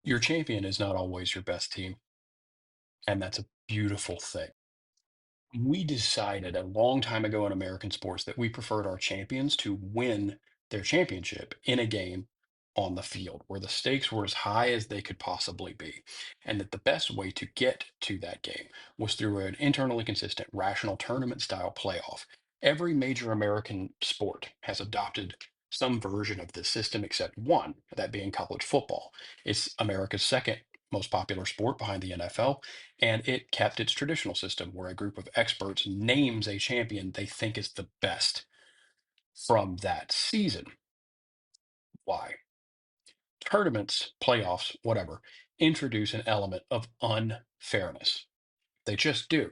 Your champion is not always your best team, and that's a beautiful thing. We decided a long time ago in American sports that we preferred our champions to win their championship in a game on the field where the stakes were as high as they could possibly be. And that the best way to get to that game was through an internally consistent, rational tournament style playoff. Every major American sport has adopted some version of this system except one, that being college football. It's America's second most popular sport behind the NFL, and it kept its traditional system where a group of experts names a champion they think is the best from that season. Why? Tournaments, playoffs, whatever, introduce an element of unfairness. They just do.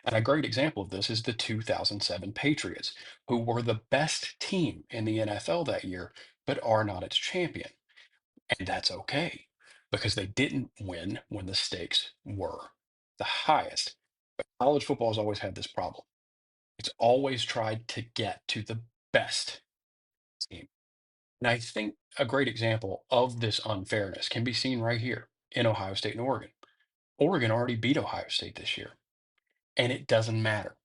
And a great example of this is the 2007 Patriots, who were the best team in the NFL that year, but are not its champion. And that's okay because they didn't win when the stakes were the highest. But college football has always had this problem. It's always tried to get to the best team. And I think a great example of this unfairness can be seen right here in Ohio State and Oregon. Oregon already beat Ohio State this year, and it doesn't matter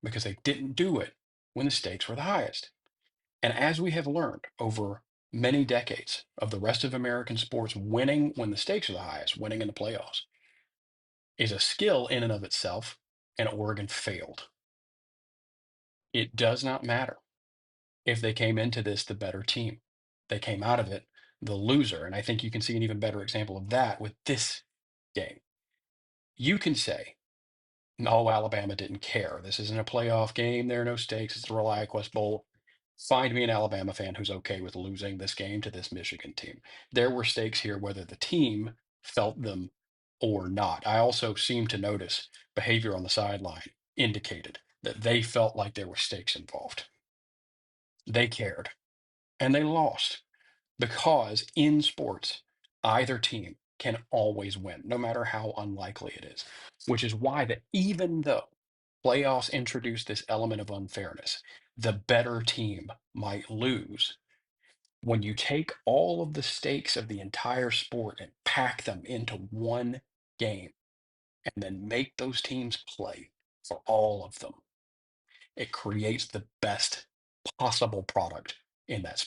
because they didn't do it when the stakes were the highest. And as we have learned over many decades of the rest of American sports, winning when the stakes are the highest, winning in the playoffs, is a skill in and of itself, and Oregon failed. It does not matter if they came into this the better team. They came out of it the loser. And I think you can see an even better example of that with this game. You can say, no, Alabama didn't care. This isn't a playoff game. There are no stakes. It's the ReliaQuest Bowl. Find me an Alabama fan who's okay with losing this game to this Michigan team. There were stakes here, whether the team felt them or not. I also seem to notice behavior on the sideline indicated that they felt like there were stakes involved. They cared and they lost because in sports, either team can always win, no matter how unlikely it is, which is why that even though playoffs introduce this element of unfairness, the better team might lose. When you take all of the stakes of the entire sport and pack them into one game and then make those teams play for all of them, it creates the best possible product in that